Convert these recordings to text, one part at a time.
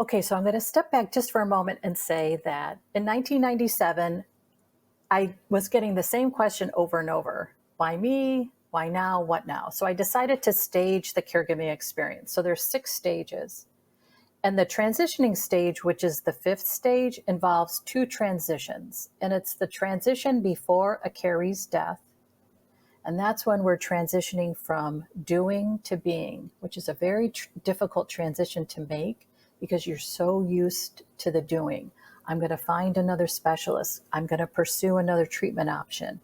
Okay, so I'm going to step back just for a moment and say that in 1997, I was getting the same question over and over. Why me? Why now? What now? So I decided to stage the caregiving experience. So there's 6 stages. And the transitioning stage, which is the 5th stage, involves 2 transitions. And it's the transition before a caree's death. And that's when we're transitioning from doing to being, which is a very difficult transition to make because you're so used to the doing. I'm going to find another specialist. I'm going to pursue another treatment option.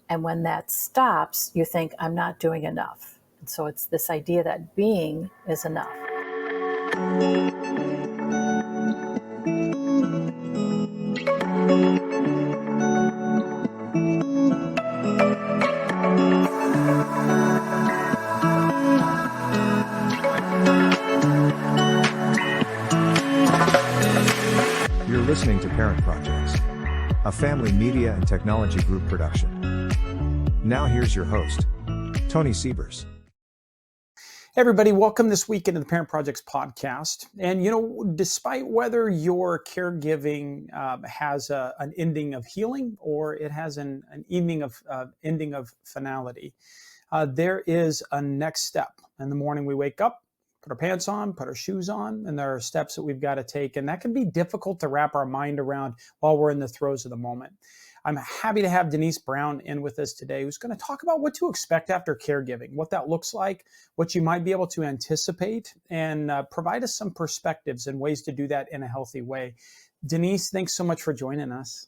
And when that stops, you think, I'm not doing enough. And so it's this idea that being is enough. You're listening to Parent Projects, a family media and technology group production. Now here's your host, Tony Siebers. Hey everybody, welcome this week into the Parent Projects podcast. And despite whether your caregiving has an ending of healing or it has an ending of finality, there is a next step. In the morning we wake up, put our pants on, put our shoes on, and there are steps that we've got to take. And that can be difficult to wrap our mind around while we're in the throes of the moment. I'm happy to have Denise Brown in with us today, who's going to talk about what to expect after caregiving, what that looks like, what you might be able to anticipate, and provide us some perspectives and ways to do that in a healthy way. Denise, thanks so much for joining us.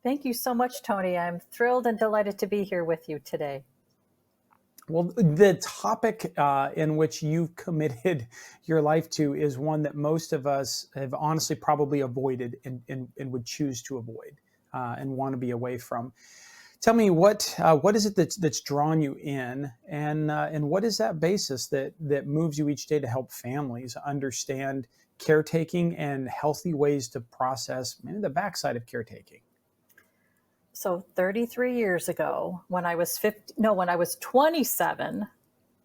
Thank you so much, Tony. I'm thrilled and delighted to be here with you today. Well, the topic in which you've committed your life to is one that most of us have honestly probably avoided and would choose to avoid. And want to be away from. Tell me what is it that's drawn you in, and what is that basis that moves you each day to help families understand caretaking and healthy ways to process maybe the backside of caretaking? So 33 years ago, when I was 27,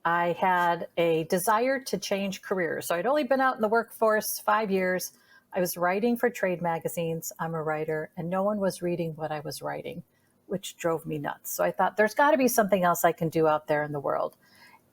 I had a desire to change careers. So I'd only been out in the workforce 5 years. I was writing for trade magazines. I'm a writer, and no one was reading what I was writing, which drove me nuts. So I thought there's got to be something else I can do out there in the world.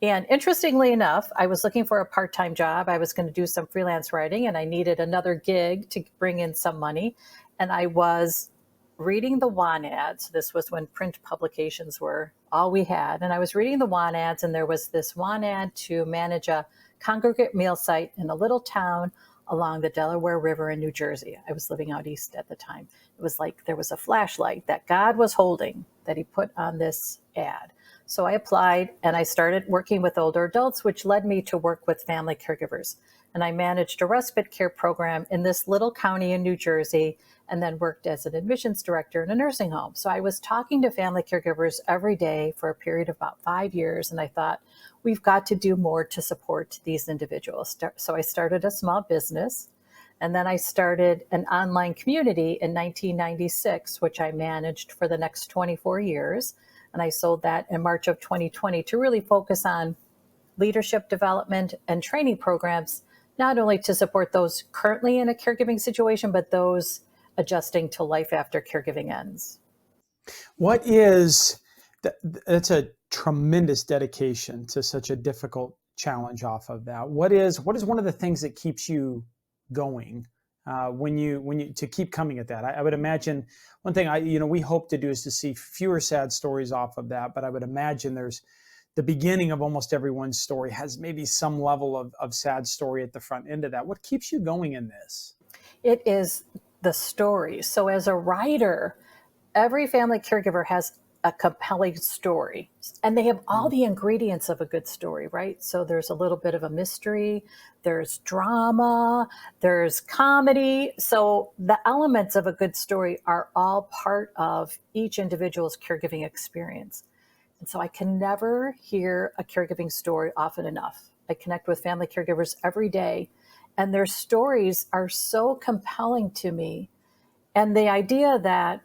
And interestingly enough, I was looking for a part-time job. I was going to do some freelance writing, and I needed another gig to bring in some money. And I was reading the WAN ads. This was when print publications were all we had. And I was reading the WAN ads, and there was this WAN ad to manage a congregate meal site in a little town along the Delaware River in New Jersey. I was living out east at the time. It was like there was a flashlight that God was holding that he put on this ad. So I applied and I started working with older adults, which led me to work with family caregivers. And I managed a respite care program in this little county in New Jersey, and then worked as an admissions director in a nursing home. So I was talking to family caregivers every day for a period of about 5 years. And I thought, we've got to do more to support these individuals. So I started a small business, and then I started an online community in 1996, which I managed for the next 24 years. And I sold that in March of 2020 to really focus on leadership development and training programs, not only to support those currently in a caregiving situation, but those adjusting to life after caregiving ends. That's a tremendous dedication to such a difficult challenge off of that. What is one of the things that keeps you going when you to keep coming at that? I would imagine one thing we hope to do is to see fewer sad stories off of that, but I would imagine there's the beginning of almost everyone's story has maybe some level of sad story at the front end of that. What keeps you going in this? It is the story. So as a writer, every family caregiver has a compelling story, and they have all the ingredients of a good story, right? So there's a little bit of a mystery, there's drama, there's comedy. So the elements of a good story are all part of each individual's caregiving experience. And so I can never hear a caregiving story often enough. I connect with family caregivers every day, and their stories are so compelling to me. And the idea that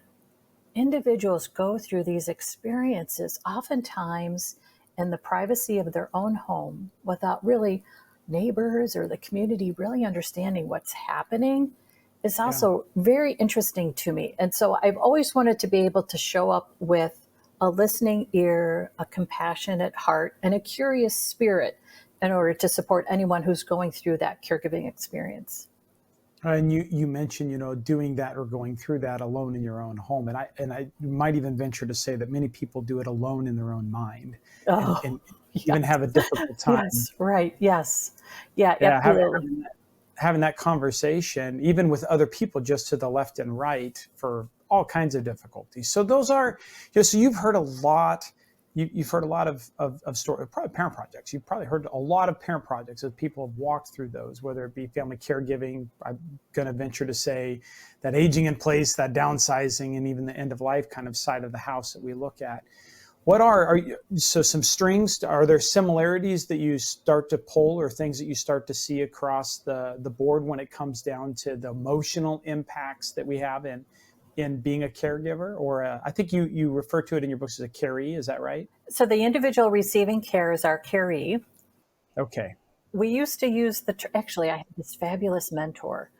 individuals go through these experiences oftentimes in the privacy of their own home without really neighbors or the community really understanding what's happening is also very interesting to me. And so I've always wanted to be able to show up with a listening ear, a compassionate heart, and a curious spirit in order to support anyone who's going through that caregiving experience. And you mentioned, doing that or going through that alone in your own home. And I might even venture to say that many people do it alone in their own mind Oh, and even yes. have a difficult time. Yes, right. Yes. Yeah, Yeah, absolutely. having that conversation, even with other people just to the left and right for all kinds of difficulties. So those are, so you've heard a lot. You've heard a lot of story, probably parent projects. You've probably heard a lot of parent projects as people have walked through those, whether it be family caregiving. I'm going to venture to say that aging in place, that downsizing, and even the end of life kind of side of the house that we look at. What so some strings? Are there similarities that you start to pull, or things that you start to see across the board when it comes down to the emotional impacts that we have in being a caregiver? Or I think you refer to it in your books as a caree. Is that right? So the individual receiving care is our caree. Okay. We used to use actually, I had this fabulous mentor,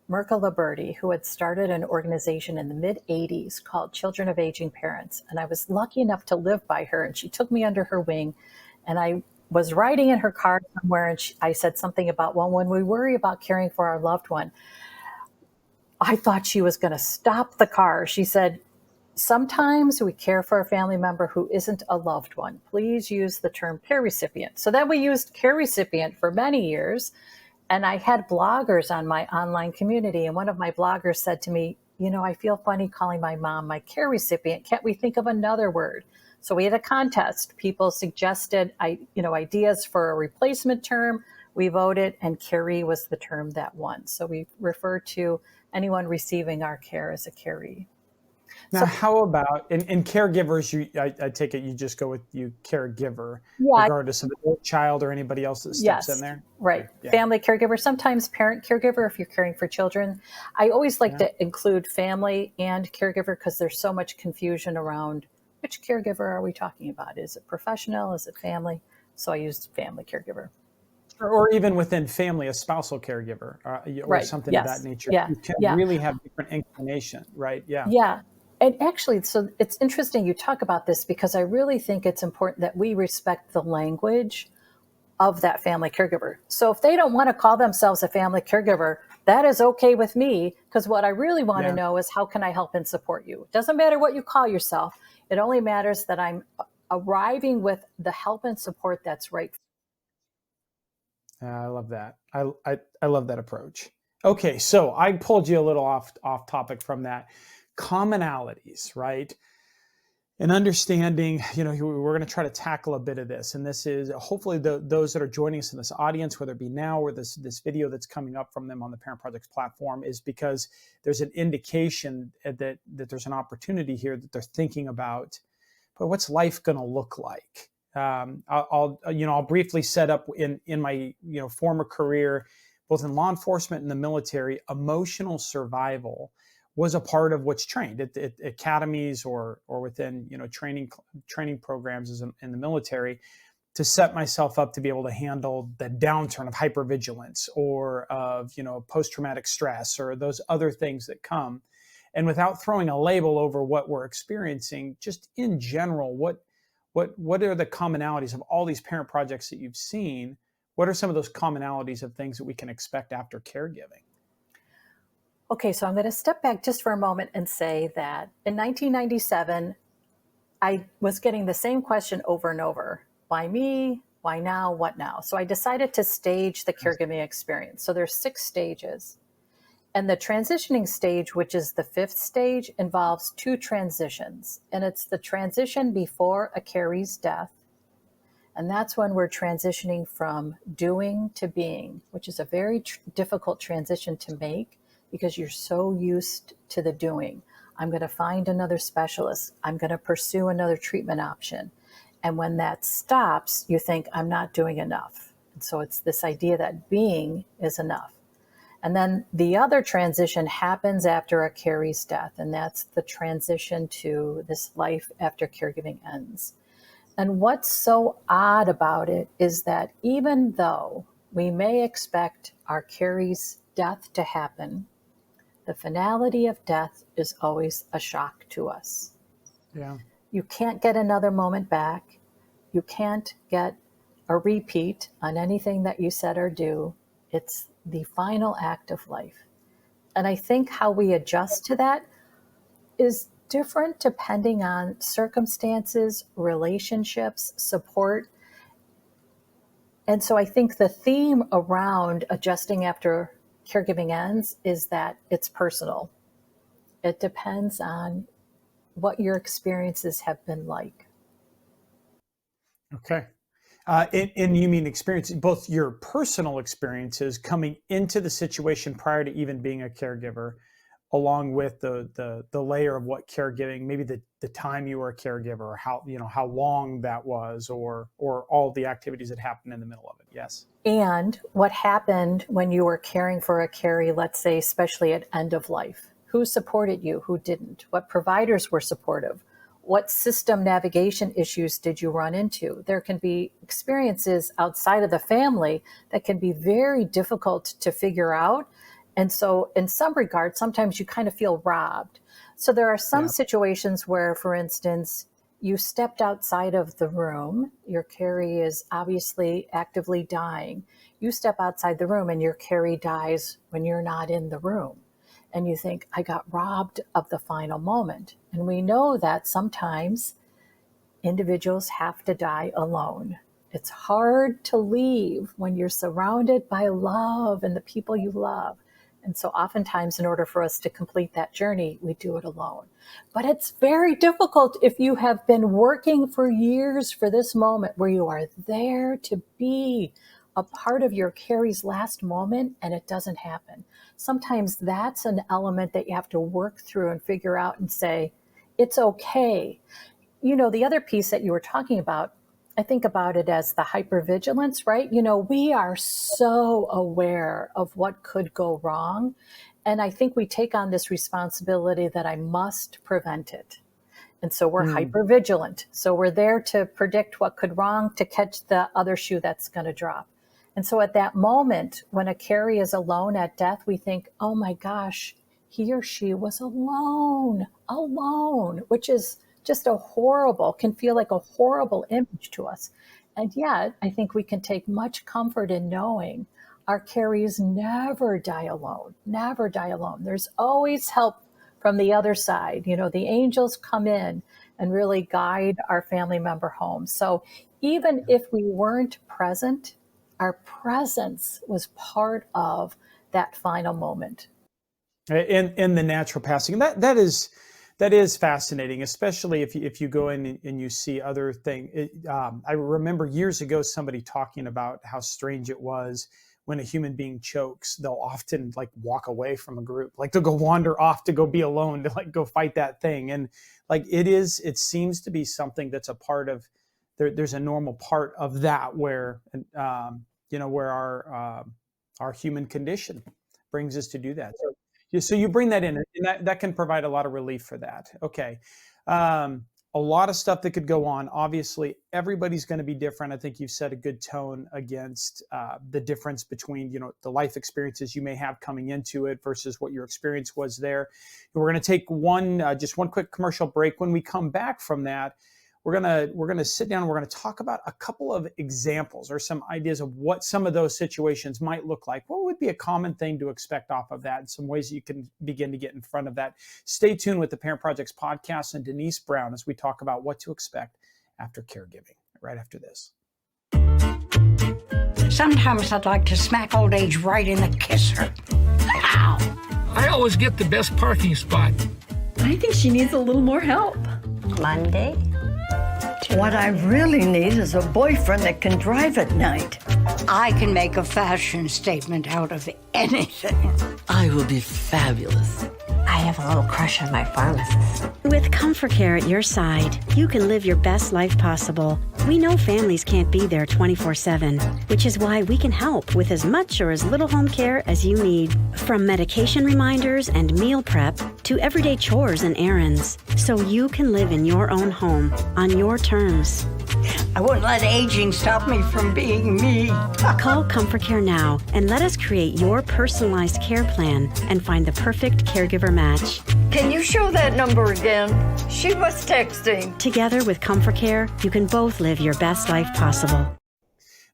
Mirka Liberti, who had started an organization in the mid 80s called Children of Aging Parents. And I was lucky enough to live by her, and she took me under her wing. And I was riding in her car somewhere, and I said something about, well, when we worry about caring for our loved one, I thought she was going to stop the car. She said, sometimes we care for a family member who isn't a loved one. Please use the term care recipient. So then we used care recipient for many years. And I had bloggers on my online community. And one of my bloggers said to me, I feel funny calling my mom my care recipient. Can't we think of another word? So we had a contest. People suggested, ideas for a replacement term. We voted, and caree was the term that won. So we refer to anyone receiving our care as a caree. Now, how about in caregivers? I take it you just go with caregiver, Yeah. regardless of the child or anybody else that steps in there. Right. Yeah. Family caregiver, sometimes parent caregiver if you're caring for children. I always like to include family and caregiver because there's so much confusion around which caregiver are we talking about? Is it professional? Is it family? So I used family caregiver. Or even within family, a spousal caregiver or something of that nature. Yeah. You can really have different inclination, right? Yeah. Yeah. And actually, so it's interesting you talk about this because I really think it's important that we respect the language of that family caregiver. So if they don't want to call themselves a family caregiver, that is okay with me, because what I really want to know is how can I help and support you? It doesn't matter what you call yourself. It only matters that I'm arriving with the help and support that's right. I love that. I love that approach. Okay, so I pulled you a little off topic from that. Commonalities, right? And understanding, we're going to try to tackle a bit of this. And this is hopefully those that are joining us in this audience, whether it be now or this video that's coming up from them on the Parent Projects platform, is because there's an indication that there's an opportunity here that they're thinking about, but what's life going to look like? I'll briefly set up in my former career, both in law enforcement and the military. Emotional survival was a part of what's trained at academies or within training programs in the military, to set myself up to be able to handle the downturn of hypervigilance or of post-traumatic stress or those other things that come. And without throwing a label over what we're experiencing, just in general, what are the commonalities of all these parent projects that you've seen? What are some of those commonalities of things that we can expect after caregiving? Okay, so I'm going to step back just for a moment and say that in 1997, I was getting the same question over and over. Why me? Why now? What now? So I decided to stage the caregiving experience. So there's 6 stages. And the transitioning stage, which is the 5th stage, involves 2 transitions. And it's the transition before a caree's death. And that's when we're transitioning from doing to being, which is a very difficult transition to make because you're so used to the doing. I'm going to find another specialist. I'm going to pursue another treatment option. And when that stops, you think, I'm not doing enough. And so it's this idea that being is enough. And then the other transition happens after a caree's death, and that's the transition to this life after caregiving ends. And what's so odd about it is that even though We may expect our care's death to happen. The finality of death is always a shock to us. Yeah. You can't get another moment back. You can't get a repeat on anything that you said or do. It's the final act of life. And I think how we adjust to that is different depending on circumstances, relationships, support. And so I think the theme around adjusting after caregiving ends is that it's personal. It depends on what your experiences have been like. Okay. And you mean experience, both your personal experiences coming into the situation prior to even being a caregiver, along with the layer of what caregiving, maybe the time you were a caregiver, or how long that was, or all the activities that happened in the middle of it. Yes. And what happened when you were caring for a caree, let's say, especially at end of life? Who supported you? Who didn't? What providers were supportive? What system navigation issues did you run into? There can be experiences outside of the family that can be very difficult to figure out. And so in some regards, sometimes you kind of feel robbed. So there are some situations where, for instance, you stepped outside of the room, your caree is obviously actively dying. You step outside the room and your caree dies when you're not in the room. And you think, I got robbed of the final moment. And we know that sometimes individuals have to die alone. It's hard to leave when you're surrounded by love and the people you love. And so oftentimes, in order for us to complete that journey, we do it alone. But it's very difficult if you have been working for years for this moment where you are there to be a part of your caree's last moment and it doesn't happen. Sometimes that's an element that you have to work through and figure out and say, it's okay. You know, the other piece that you were talking about, I think about it as the hypervigilance, right? You know, we are so aware of what could go wrong. And I think we take on this responsibility that I must prevent it. And so we're hypervigilant. So we're there to predict what could wrong, to catch the other shoe that's going to drop. And so at that moment, when a caree is alone at death, we think, oh my gosh, he or she was alone, which is just can feel like a horrible image to us. And yet, I think we can take much comfort in knowing our carees never die alone, never die alone. There's always help from the other side. You know, the angels come in and really guide our family member home. So even if we weren't present, our presence was part of that final moment. And the natural passing. That is fascinating, especially if you go in and you see other things. I remember years ago somebody talking about how strange it was when a human being chokes. They'll often like walk away from a group, like they'll go wander off to go be alone, to like go fight that thing. And like it seems to be something that's a part of. There's a normal part of that where where our human condition brings us to do that. So you bring that in, and that can provide a lot of relief for that. Okay. A lot of stuff that could go on. Obviously, everybody's going to be different. I think you've set a good tone against the difference between, the life experiences you may have coming into it versus what your experience was there. We're going to take just one quick commercial break. When we come back from that, we're gonna sit down and we're gonna talk about a couple of examples or some ideas of what some of those situations might look like. What would be a common thing to expect off of that, and some ways you can begin to get in front of that. Stay tuned with the Parent Projects podcast and Denise Brown as we talk about what to expect after caregiving, right after this. Sometimes I'd like to smack old age right in the kisser. Ow! I always get the best parking spot. I think she needs a little more help. Monday. What I really need is a boyfriend that can drive at night. I can make a fashion statement out of anything. I will be fabulous. I have a little crush on my pharmacist. With ComForCare at your side, you can live your best life possible. We know families can't be there 24/7, which is why we can help with as much or as little home care as you need. From medication reminders and meal prep to everyday chores and errands, so you can live in your own home on your terms. I wouldn't let aging stop me from being me. Call ComForCare now and let us create your personalized care plan and find the perfect caregiver match. Can you show that number again? She was texting. Together with ComForCare, you can both live your best life possible.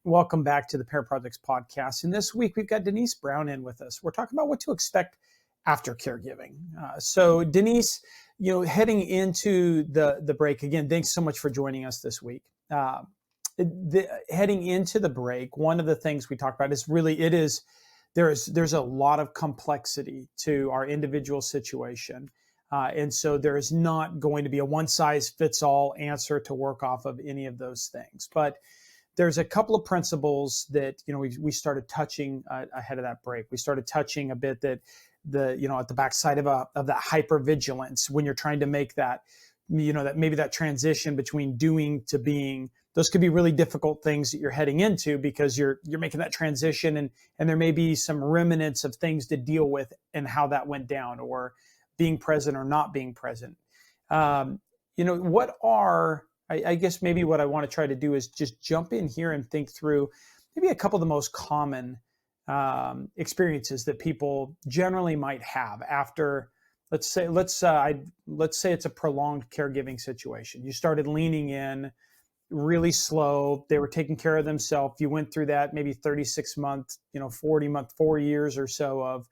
Welcome back to the Parent Projects podcast. And this week, we've got Denise Brown in with us. We're talking about what to expect after caregiving. So Denise, heading into the break, again, thanks so much for joining us this week. Heading into the break, one of the things we talked about is really, there's a lot of complexity to our individual situation. And so there is not going to be a one-size-fits-all answer to work off of any of those things. But there's a couple of principles that, we started touching ahead of that break. We started touching a bit that at the backside of that hypervigilance, when you're trying to make that, that maybe that transition between doing to being, those could be really difficult things that you're heading into because you're making that transition and there may be some remnants of things to deal with and how that went down or being present or not being present. I guess maybe what I want to try to do is just jump in here and think through maybe a couple of the most common experiences that people generally might have after, let's say it's a prolonged caregiving situation. You started leaning in really slow. They were taking care of themselves. You went through that maybe 36 months, 40 months, 4 years or so of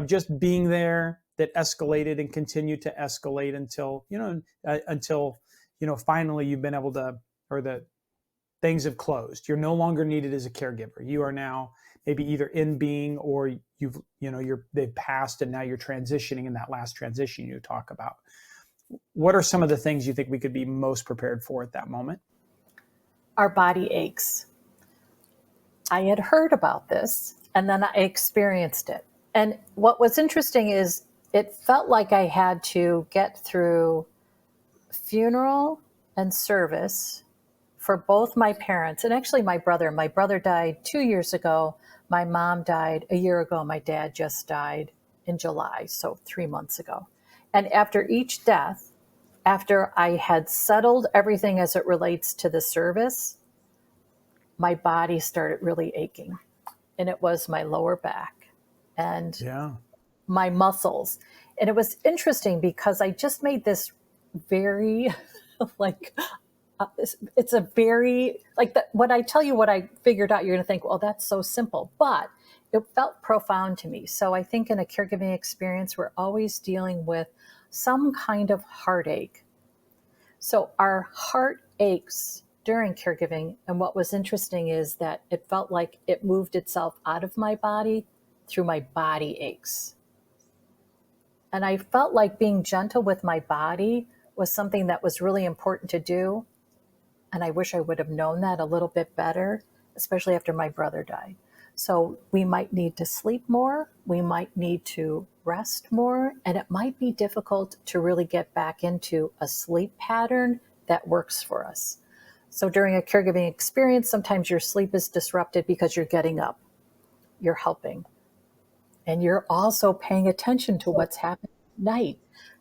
just being there that escalated and continued to escalate until finally you've been able to, or the things have closed. You're no longer needed as a caregiver. You are now maybe either in being or they've passed and now you're transitioning in that last transition you talk about. What are some of the things you think we could be most prepared for at that moment? Our body aches. I had heard about this and then I experienced it. And what was interesting is it felt like I had to get through funeral and service for both my parents and actually my brother. My brother died 2 years ago. My mom died a year ago. My dad just died in July, so 3 months ago. And after each death, after I had settled everything as it relates to the service, my body started really aching. And it was my lower back and my muscles. And it was interesting because I just made this very it's a very when I tell you what I figured out, you're going to think, well, that's so simple, but it felt profound to me. So I think in a caregiving experience, we're always dealing with some kind of heartache. So our heart aches during caregiving. And what was interesting is that it felt like it moved itself out of my body through my body aches. And I felt like being gentle with my body was something that was really important to do. And I wish I would have known that a little bit better, especially after my brother died. So we might need to sleep more. We might need to rest more. And it might be difficult to really get back into a sleep pattern that works for us. So during a caregiving experience, sometimes your sleep is disrupted because you're getting up, you're helping, and you're also paying attention to what's happening at night.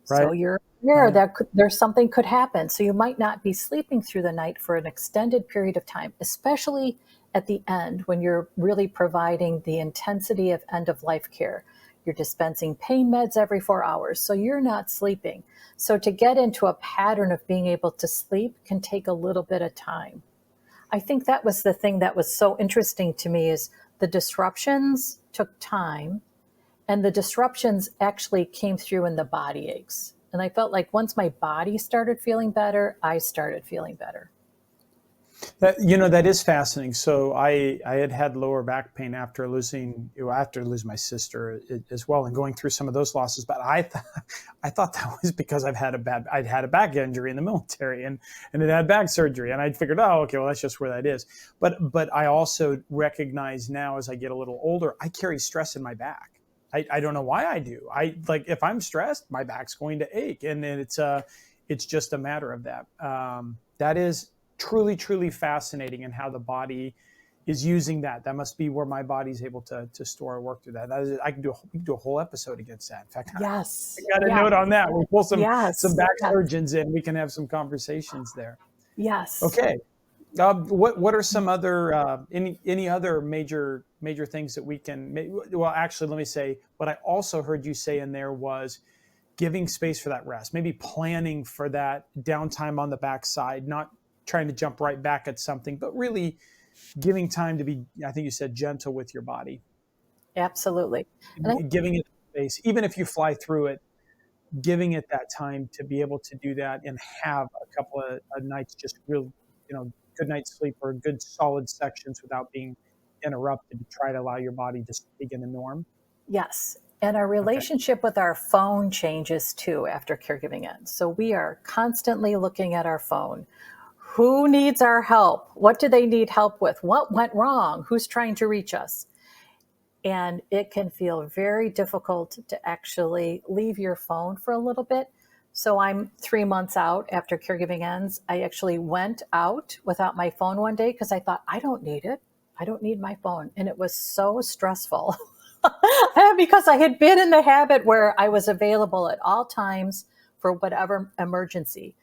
Right. So you're aware that there's something could happen. So you might not be sleeping through the night for an extended period of time, especially at the end when you're really providing the intensity of end-of-life care. You're dispensing pain meds every 4 hours, so you're not sleeping. So to get into a pattern of being able to sleep can take a little bit of time. I think that was the thing that was so interesting to me is the disruptions took time, and the disruptions actually came through in the body aches. And I felt like once my body started feeling better, I started feeling better. That is fascinating. So I had lower back pain after losing my sister as well, and going through some of those losses. But I thought that was because I'd had a back injury in the military and it had back surgery, and I figured, oh, okay, well that's just where that is. But I also recognize now as I get a little older, I carry stress in my back. I don't know why I do. If I'm stressed, my back's going to ache, and it's just a matter of that. That is truly, truly fascinating, and how the body is using that. That must be where my body's able to store or work through that. We can do a whole episode against that. In fact, yes, I got a note on that. We'll pull some back surgeons in. We can have some conversations there. Yes. Okay. What are some other any other major things that we can? Well, actually, let me say what I also heard you say in there was giving space for that rest, maybe planning for that downtime on the backside, not trying to jump right back at something, but really giving time to be, I think you said, gentle with your body, Absolutely. And giving it space, even if you fly through it, giving it that time to be able to do that and have a couple of nights just real, good night's sleep or good solid sections without being interrupted to try to allow your body to begin the norm. yes. And our Okay. relationship with our phone changes too after caregiving ends. So we are constantly looking at our phone. Who needs our help? What do they need help with? What went wrong? Who's trying to reach us? And it can feel very difficult to actually leave your phone for a little bit. So I'm 3 months out after caregiving ends. I actually went out without my phone one day because I thought, I don't need it. I don't need my phone. And it was so stressful because I had been in the habit where I was available at all times for whatever emergency.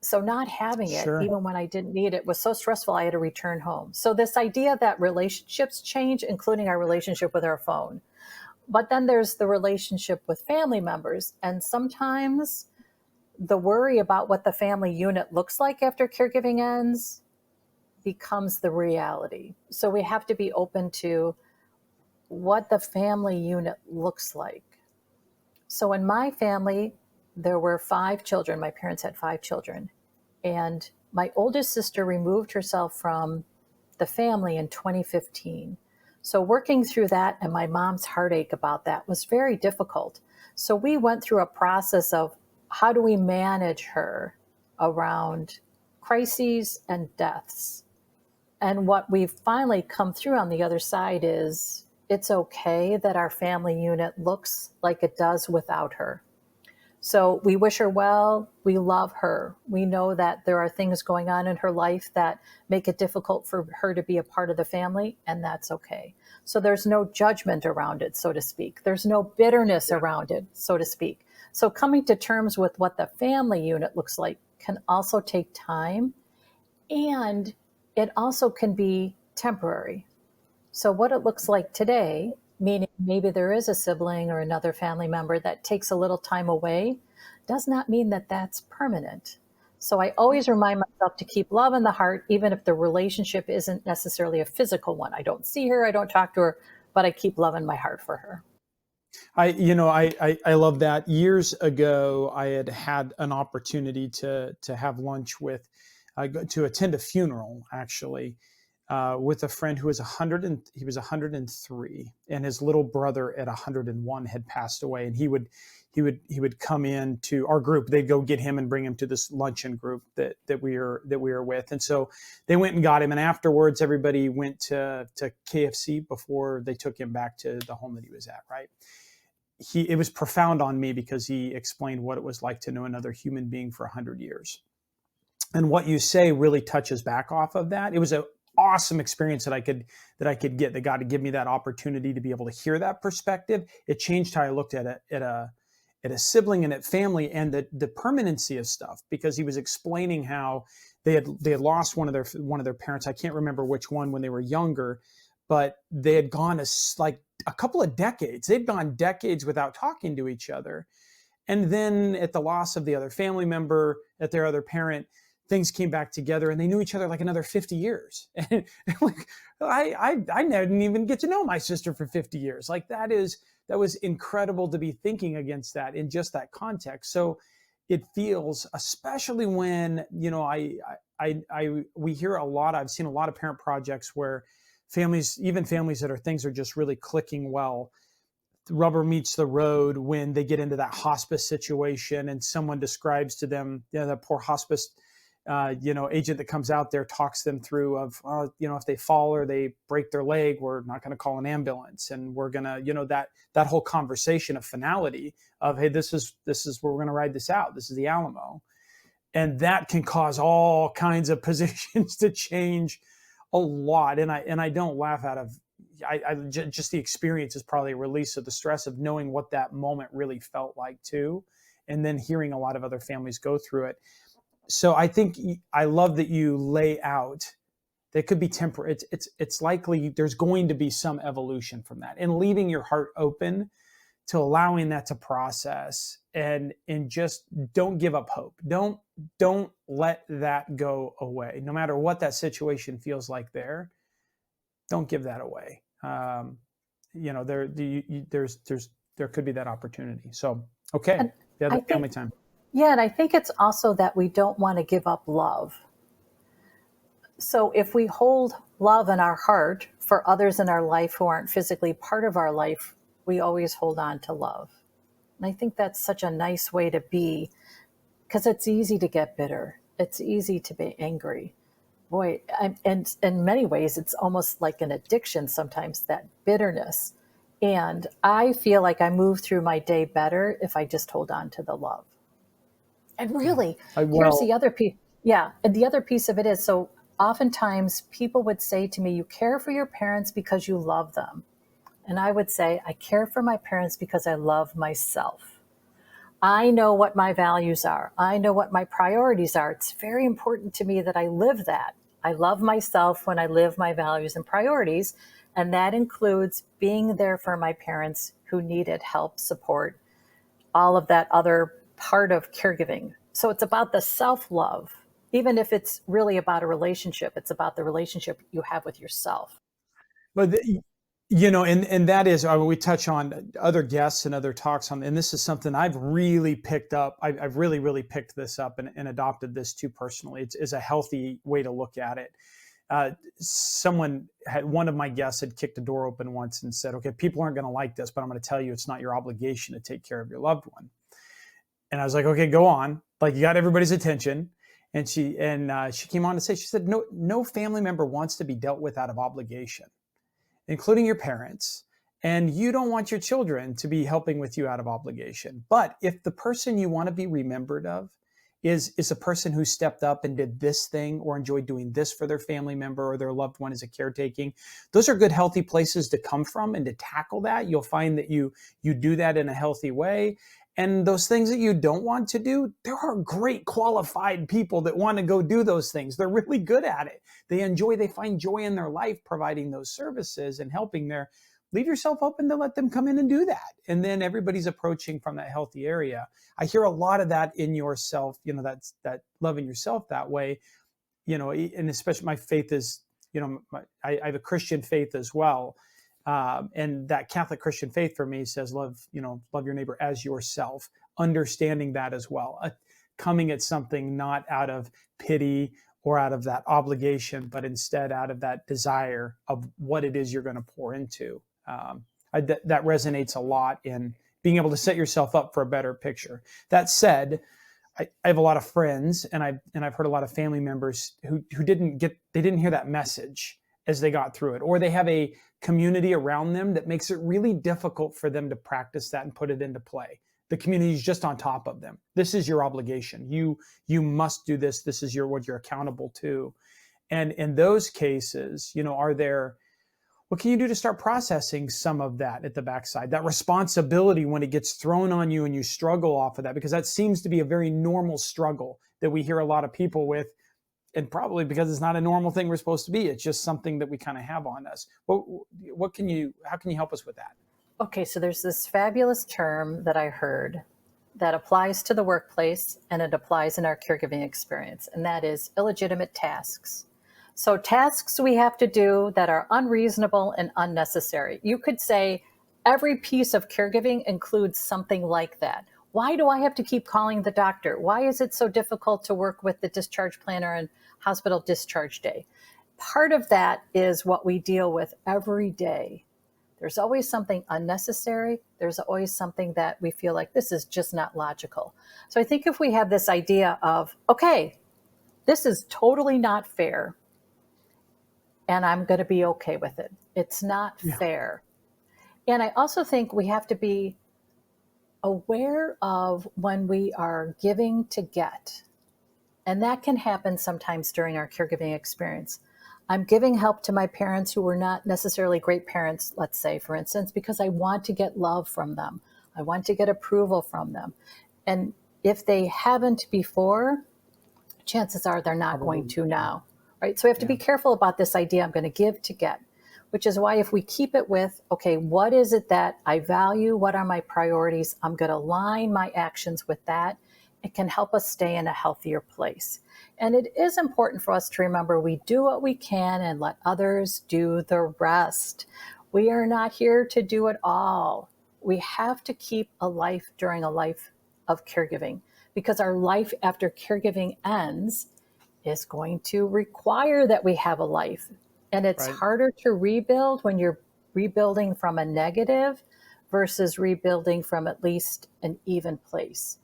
So not having it, Sure. even when I didn't need it, was so stressful I had to return home. So this idea that relationships change, including our relationship with our phone. But then there's the relationship with family members. And sometimes the worry about what the family unit looks like after caregiving ends becomes the reality. So we have to be open to what the family unit looks like. So in my family, there were 5 children. My parents had 5 children. And my oldest sister removed herself from the family in 2015. So working through that and my mom's heartache about that was very difficult. So we went through a process of how do we manage her around crises and deaths. And what we've finally come through on the other side is it's okay that our family unit looks like it does without her. So we wish her well. We love her. We know that there are things going on in her life that make it difficult for her to be a part of the family, and that's okay. So there's no judgment around it, so to speak. There's no bitterness around it, so to speak. So coming to terms with what the family unit looks like can also take time, and it also can be temporary. So what it looks like today, meaning maybe there is a sibling or another family member that takes a little time away, does not mean that that's permanent. So I always remind myself to keep love in the heart, even if the relationship isn't necessarily a physical one. I don't see her, I don't talk to her, but I keep love in my heart for her. I love that. Years ago, I had an opportunity to have lunch with, to attend a funeral actually, with a friend who was 103, and his little brother at 101 had passed away, and he would come in to our group. They'd go get him and bring him to this luncheon group that we were with, and so they went and got him. And afterwards, everybody went to KFC before they took him back to the home that he was at. Right. It was profound on me because he explained what it was like to know another human being for 100 years. And what you say really touches back off of that. It was an awesome experience that I could get, that God to give me that opportunity to be able to hear that perspective. It changed how I looked at a sibling and at family and the permanency of stuff, because he was explaining how they had lost one of their parents. I can't remember which one when they were younger, but they had gone like a couple of decades. They'd gone decades without talking to each other. And then at the loss of the other family member, at their other parent, things came back together and they knew each other like another 50 years. And like, I didn't even get to know my sister for 50 years. Like that was incredible to be thinking against that in just that context. So it feels, especially when, we hear a lot, I've seen a lot of parent projects where families that things are just really clicking well, the rubber meets the road when they get into that hospice situation and someone describes to them, that poor hospice agent that comes out there talks them through of, if they fall or they break their leg, we're not going to call an ambulance. And we're going to, that whole conversation of finality of, hey, this is where we're going to ride this out. This is the Alamo. And that can cause all kinds of positions to change a lot. And I don't laugh out of, just the experience is probably a release of the stress of knowing what that moment really felt like too. And then hearing a lot of other families go through it. So I think I love that you lay out They could be temporary. It's likely there's going to be some evolution from that, and leaving your heart open to allowing that to process, and just don't give up hope. Don't let that go away. No matter what that situation feels like there, don't give that away. There could be that opportunity. So, okay. And Yeah, the I family think, time. yeah, and I think it's also that we don't want to give up love. So if we hold love in our heart for others in our life who aren't physically part of our life, we always hold on to love. And I think that's such a nice way to be, because it's easy to get bitter. It's easy to be angry. Boy, and in many ways, it's almost like an addiction sometimes, that bitterness. And I feel like I move through my day better if I just hold on to the love. And really, here's the other piece. Yeah, and the other piece of it is, so oftentimes people would say to me, you care for your parents because you love them. And I would say, I care for my parents because I love myself. I know what my values are. I know what my priorities are. It's very important to me that I live that. I love myself when I live my values and priorities. And that includes being there for my parents who needed help, support, all of that other part of caregiving. So it's about the self-love. Even if it's really about a relationship, it's about the relationship you have with yourself. But and that is, we touch on other guests and other talks on, and this is something I've really picked up. I've really, really picked this up and adopted this too personally. It's a healthy way to look at it. One of my guests had kicked a door open once and said, okay, people aren't going to like this, but I'm going to tell you, it's not your obligation to take care of your loved one. And I was like, okay, go on. Like, you got everybody's attention. And she came on to say, she said, no family member wants to be dealt with out of obligation, including your parents. And you don't want your children to be helping with you out of obligation. But if the person you want to be remembered of is a person who stepped up and did this thing or enjoyed doing this for their family member or their loved one as a caretaking, those are good, healthy places to come from and to tackle that. You'll find that you do that in a healthy way. And those things that you don't want to do, there are great qualified people that want to go do those things. They're really good at it. They find joy in their life providing those services and helping there. Leave yourself open to let them come in and do that. And then everybody's approaching from that healthy area. I hear a lot of that in yourself, that's that loving yourself that way, and especially my faith is, I have a Christian faith as well. And that Catholic Christian faith for me says, love your neighbor as yourself, understanding that as well, coming at something not out of pity or out of that obligation, but instead out of that desire of what it is you're going to pour into. That resonates a lot in being able to set yourself up for a better picture. That said, I have a lot of friends, and I've heard a lot of family members who didn't hear that message as they got through it, or they have a community around them that makes it really difficult for them to practice that and put it into play. The community is just on top of them. This is your obligation. You must do this. This is what you're accountable to. And in those cases, what can you do to start processing some of that at the backside, that responsibility when it gets thrown on you and you struggle off of that? Because that seems to be a very normal struggle that we hear a lot of people with, and probably because it's not a normal thing we're supposed to be. It's just something that we kind of have on us. How can you help us with that? Okay, so there's this fabulous term that I heard that applies to the workplace and it applies in our caregiving experience, and that is illegitimate tasks. So tasks we have to do that are unreasonable and unnecessary. You could say every piece of caregiving includes something like that. Why do I have to keep calling the doctor? Why is it so difficult to work with the discharge planner and hospital discharge day? Part of that is what we deal with every day. There's always something unnecessary. There's always something that we feel like this is just not logical. So I think if we have this idea of, okay, this is totally not fair, and I'm going to be okay with it. It's not fair. And I also think we have to be aware of when we are giving to get. And that can happen sometimes during our caregiving experience. I'm giving help to my parents who were not necessarily great parents, let's say, for instance, because I want to get love from them. I want to get approval from them. And if they haven't before, chances are they're not going to now. right? So we have to be careful about this idea, I'm going to give to get, which is why if we keep it with, okay, what is it that I value? What are my priorities? I'm going to align my actions with that. It can help us stay in a healthier place. And it is important for us to remember we do what we can and let others do the rest. We are not here to do it all. We have to keep a life during a life of caregiving, because our life after caregiving ends is going to require that we have a life. And it's harder to rebuild when you're rebuilding from a negative versus rebuilding from at least an even place.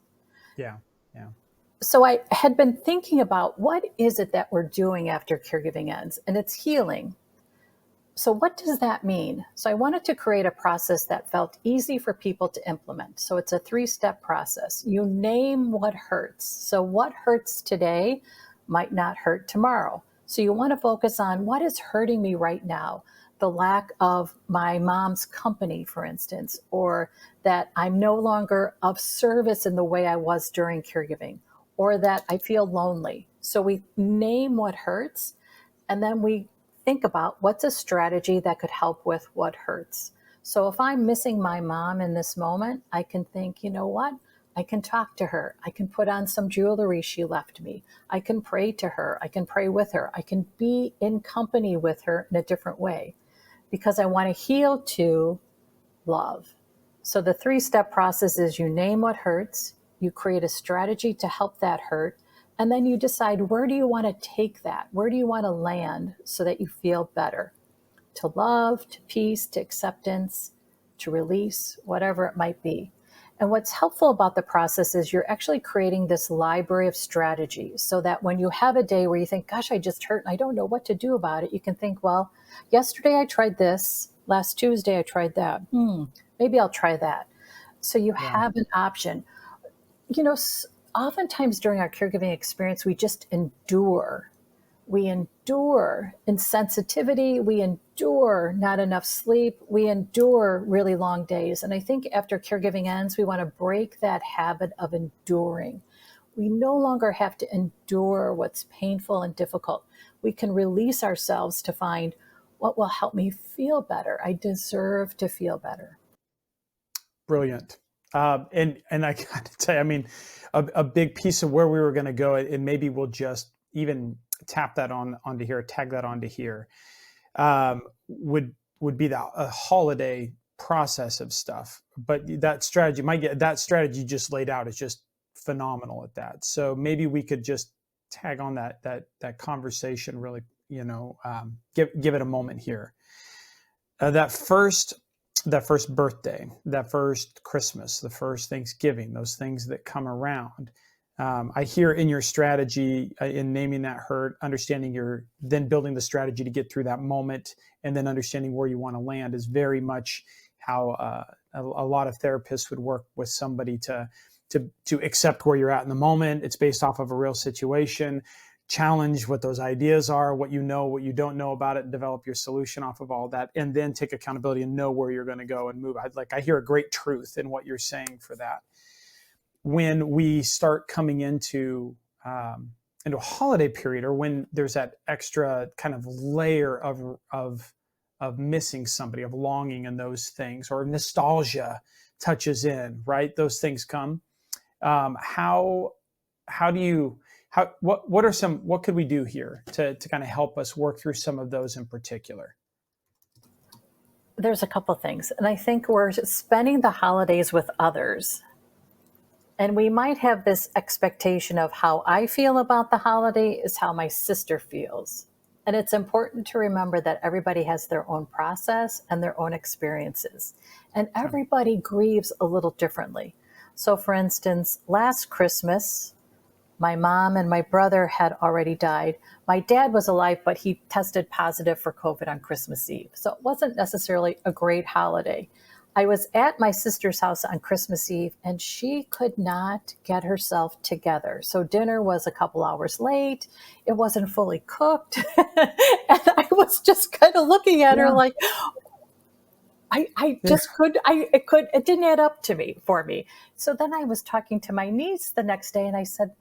Yeah. Yeah. So I had been thinking about what is it that we're doing after caregiving ends, and it's healing. So what does that mean? So I wanted to create a process that felt easy for people to implement. So it's a 3-step process. You name what hurts. So what hurts today might not hurt tomorrow. So you want to focus on what is hurting me right now. The lack of my mom's company, for instance, or that I'm no longer of service in the way I was during caregiving, or that I feel lonely. So we name what hurts, and then we think about what's a strategy that could help with what hurts. So if I'm missing my mom in this moment, I can think, you know what? I can talk to her. I can put on some jewelry she left me. I can pray to her. I can pray with her. I can be in company with her in a different way, because I want to heal to love. So the 3-step process is you name what hurts, you create a strategy to help that hurt, and then you decide, where do you want to take that? Where do you want to land so that you feel better? To love, to peace, to acceptance, to release, whatever it might be. And what's helpful about the process is you're actually creating this library of strategies, so that when you have a day where you think, gosh, I just hurt and I don't know what to do about it, you can think, well, yesterday I tried this, last Tuesday I tried that. Maybe I'll try that. So you have an option. You know, oftentimes during our caregiving experience, we just endure. We endure insensitivity. We endure not enough sleep. We endure really long days. And I think after caregiving ends, we want to break that habit of enduring. We no longer have to endure what's painful and difficult. We can release ourselves to find what will help me feel better. I deserve to feel better. Brilliant. And I got to tell you, I mean, a big piece of where we were going to go, and maybe we'll just even tap that onto here, tag that onto here, would be a holiday process of stuff. But that strategy you just laid out is just phenomenal at that. So maybe we could just tag on that conversation really, give it a moment here. That first birthday, that first Christmas, the first Thanksgiving, those things that come around. I hear in your strategy, in naming that hurt, understanding then building the strategy to get through that moment, and then understanding where you want to land is very much how a lot of therapists would work with somebody to accept where you're at in the moment. It's based off of a real situation. Challenge what those ideas are, what you know, what you don't know about it, and develop your solution off of all that, and then take accountability and know where you're going to go and move. I hear a great truth in what you're saying for that. When we start coming into a holiday period, or when there's that extra kind of layer of missing somebody, of longing, and those things, or nostalgia touches in, right? Those things come. What could we do here to kind of help us work through some of those in particular? There's a couple things. And I think we're spending the holidays with others. And we might have this expectation of how I feel about the holiday is how my sister feels. And it's important to remember that everybody has their own process and their own experiences. And everybody grieves a little differently. So for instance, last Christmas, my mom and my brother had already died. My dad was alive, but he tested positive for COVID on Christmas Eve. So it wasn't necessarily a great holiday. I was at my sister's house on Christmas Eve, and she could not get herself together. So dinner was a couple hours late. It wasn't fully cooked. And I was just kind of looking at her like, it didn't add up for me. So then I was talking to my niece the next day, and I said,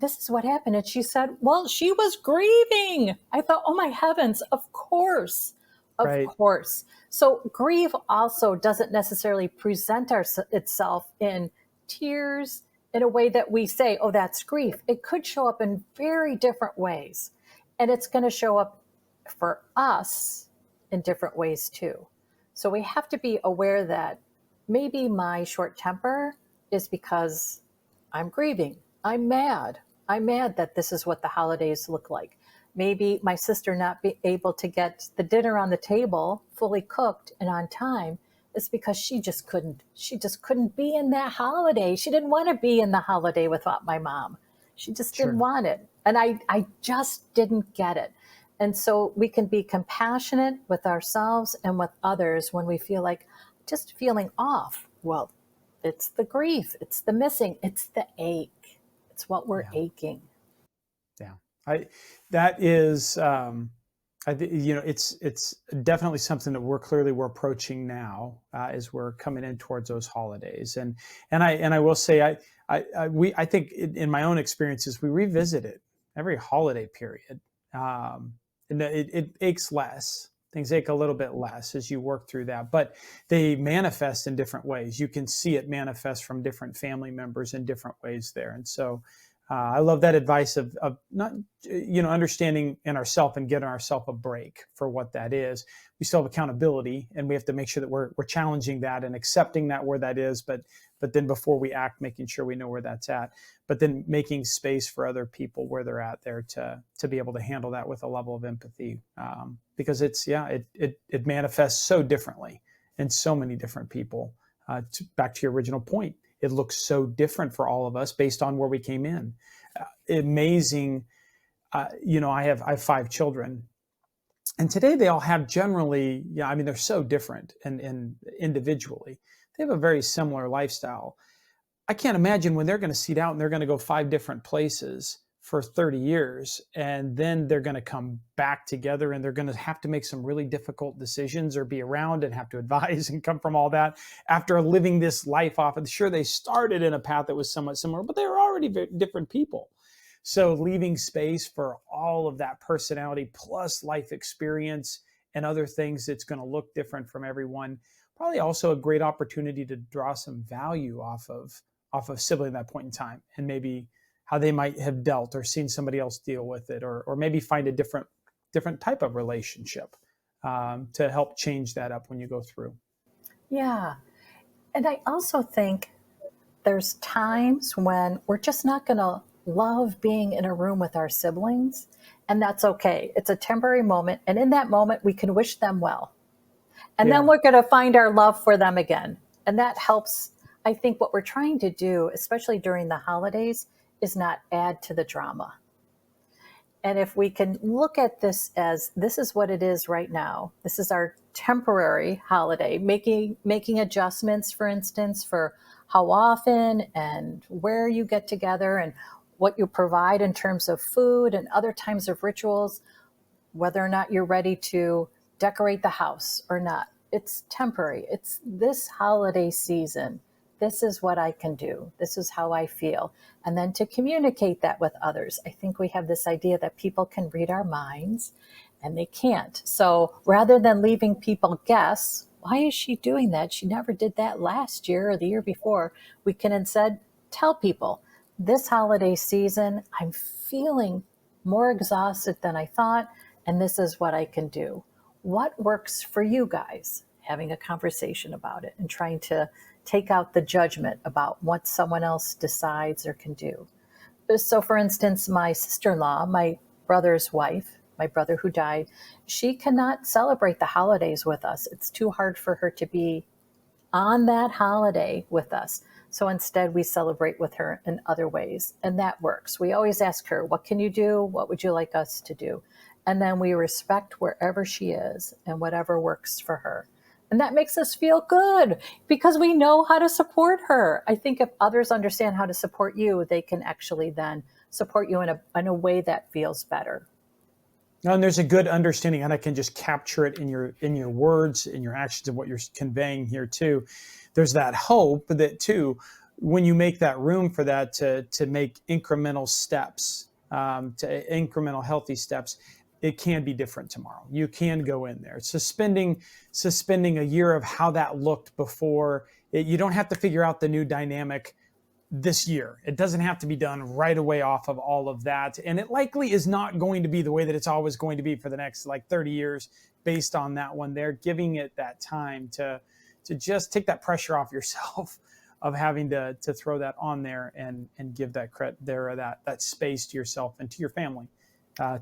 this is what happened. And she said, well, she was grieving. I thought, oh my heavens, of course. Of Right. course. So grief also doesn't necessarily present itself in tears in a way that we say, oh, that's grief. It could show up in very different ways. And it's going to show up for us in different ways too. So we have to be aware that maybe my short temper is because I'm grieving. I'm mad. I'm mad that this is what the holidays look like. Maybe my sister not be able to get the dinner on the table fully cooked and on time is because she just couldn't be in that holiday. She didn't want to be in the holiday without my mom. She just didn't want it. And I just didn't get it. And so we can be compassionate with ourselves and with others when we feel like just feeling off. Well, it's the grief, it's the missing, it's the ache. It's what we're aching. Yeah, that is, it's definitely something that we're approaching now as we're coming in towards those holidays. And I will say, I think in my own experiences, we revisit it every holiday period. And it aches less. Things ache a little bit less as you work through that, but they manifest in different ways. You can see it manifest from different family members in different ways there. And so I love that advice of not, understanding in ourselves and getting ourselves a break for what that is. We still have accountability, and we have to make sure that we're challenging that and accepting that where that is. But then before we act, making sure we know where that's at. But then making space for other people where they're at there to be able to handle that with a level of empathy, because it manifests so differently in so many different people. Back to your original point. It looks so different for all of us based on where we came in. Amazing. I have 5 children, and today they all have generally, they're so different and individually. They have a very similar lifestyle. I can't imagine when they're going to seat out and they're going to go 5 different places for 30 years, and then they're going to come back together and they're going to have to make some really difficult decisions or be around and have to advise and come from all that after living this life off. And sure, they started in a path that was somewhat similar, but they were already different people. So leaving space for all of that personality plus life experience and other things that's going to look different from everyone, probably also a great opportunity to draw some value off of sibling at that point in time, and maybe how they might have dealt or seen somebody else deal with it, or maybe find a different type of relationship to help change that up when you go through. Yeah. And I also think there's times when we're just not going to love being in a room with our siblings, and that's okay. It's a temporary moment. And in that moment, we can wish them well. And then we're going to find our love for them again. And that helps. I think what we're trying to do, especially during the holidays, is not add to the drama. And if we can look at this as this is what it is right now, this is our temporary holiday, making adjustments, for instance, for how often and where you get together and what you provide in terms of food and other times of rituals, whether or not you're ready to decorate the house or not. It's temporary. It's this holiday season. This is what I can do. This is how I feel. And then to communicate that with others. I think we have this idea that people can read our minds, and they can't. So rather than leaving people guess, why is she doing that? She never did that last year or the year before. We can instead tell people, this holiday season, I'm feeling more exhausted than I thought, and this is what I can do. What works for you guys? Having a conversation about it and trying to take out the judgment about what someone else decides or can do. So for instance, my sister-in-law, my brother's wife, my brother who died, she cannot celebrate the holidays with us. It's too hard for her to be on that holiday with us. So instead we celebrate with her in other ways, and that works. We always ask her, what can you do? What would you like us to do? And then we respect wherever she is and whatever works for her. And that makes us feel good because we know how to support her. I think if others understand how to support you, they can actually then support you in a way that feels better. And there's a good understanding, and I can just capture it in your words, in your actions, and what you're conveying here too. There's that hope that too, when you make that room for that to make incremental steps, to incremental healthy steps, it can be different tomorrow. You can go in there. Suspending a year of how that looked before. You don't have to figure out the new dynamic this year. It doesn't have to be done right away off of all of that. And it likely is not going to be the way that it's always going to be for the next 30 years based on that one. They're giving it that time to just take that pressure off yourself of having to throw that on there and give that that space to yourself and to your family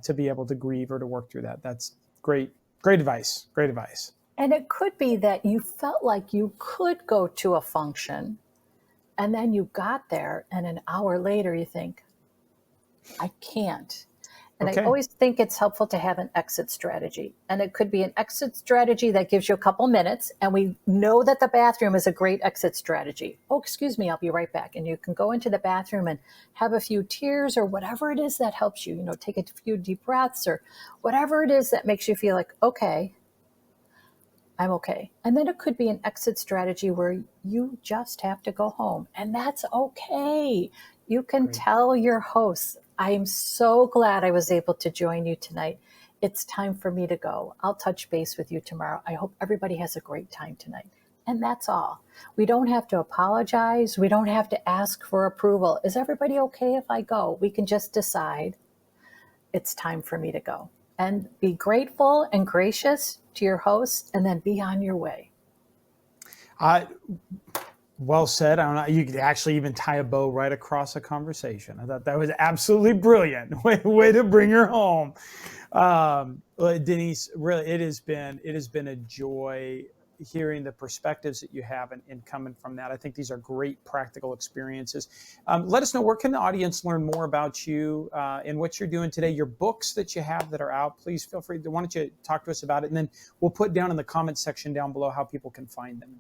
to be able to grieve or to work through that. That's great advice. Great advice. And it could be that you felt like you could go to a function, and then you got there, and an hour later you think, I can't. And I always think it's helpful to have an exit strategy. And it could be an exit strategy that gives you a couple minutes, and we know that the bathroom is a great exit strategy. Oh, excuse me, I'll be right back. And you can go into the bathroom and have a few tears or whatever it is that helps you, take a few deep breaths or whatever it is that makes you feel like, okay, I'm okay. And then it could be an exit strategy where you just have to go home, and that's okay. You can tell your hosts, I'm so glad I was able to join you tonight. It's time for me to go. I'll touch base with you tomorrow. I hope everybody has a great time tonight. And that's all. We don't have to apologize. We don't have to ask for approval. Is everybody okay if I go? We can just decide it's time for me to go. And be grateful and gracious to your hosts, and then be on your way. Well said. I don't know. You could actually even tie a bow right across a conversation. I thought that was absolutely brilliant. Way to bring her home. Denise, really, it has been a joy hearing the perspectives that you have and coming from that. I think these are great practical experiences. Let us know, where can the audience learn more about you and what you're doing today, your books that you have that are out. Please feel free. Why don't you talk to us about it? And then we'll put down in the comments section down below how people can find them.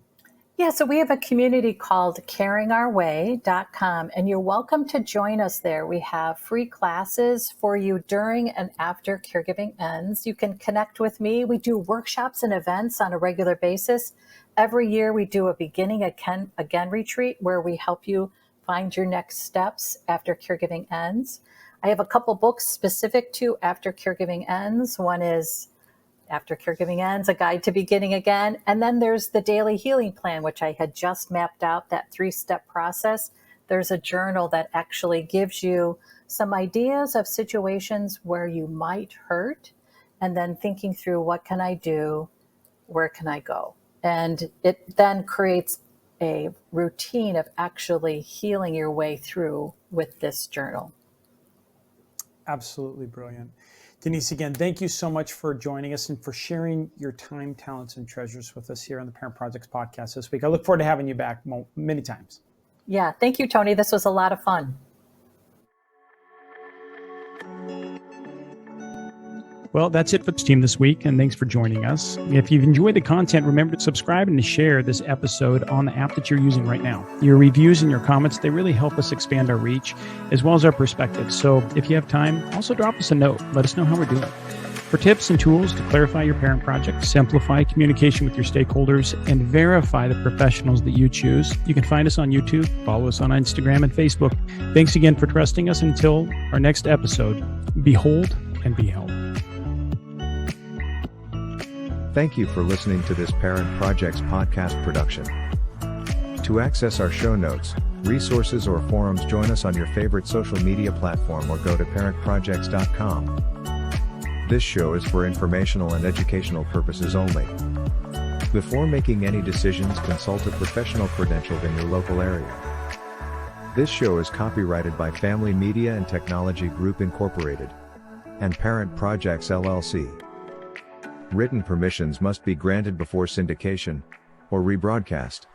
Yeah, so we have a community called caringourway.com, and you're welcome to join us there. We have free classes for you during and after caregiving ends. You can connect with me. We do workshops and events on a regular basis. Every year we do a beginning again retreat where we help you find your next steps after caregiving ends. I have a couple books specific to after caregiving ends. One is After Caregiving Ends, A Guide to Beginning Again. And then there's the Daily Healing Plan, which I had just mapped out, that 3-step process. There's a journal that actually gives you some ideas of situations where you might hurt, and then thinking through, what can I do? Where can I go? And it then creates a routine of actually healing your way through with this journal. Absolutely brilliant. Denise, again, thank you so much for joining us and for sharing your time, talents, and treasures with us here on the Parent Projects podcast this week. I look forward to having you back many times. Yeah, thank you, Tony. This was a lot of fun. Well, that's it for the team this week, and thanks for joining us. If you've enjoyed the content, remember to subscribe and to share this episode on the app that you're using right now. Your reviews and your comments, they really help us expand our reach as well as our perspective. So if you have time, also drop us a note. Let us know how we're doing. For tips and tools to clarify your parent project, simplify communication with your stakeholders, and verify the professionals that you choose, you can find us on YouTube, follow us on Instagram and Facebook. Thanks again for trusting us. Until our next episode, behold and be held. Thank you for listening to this Parent Projects podcast production. To access our show notes, resources, or forums, join us on your favorite social media platform or go to parentprojects.com. This show is for informational and educational purposes only. Before making any decisions, consult a professional credentialed in your local area. This show is copyrighted by Family Media and Technology Group Incorporated and Parent Projects LLC. Written permissions must be granted before syndication or rebroadcast.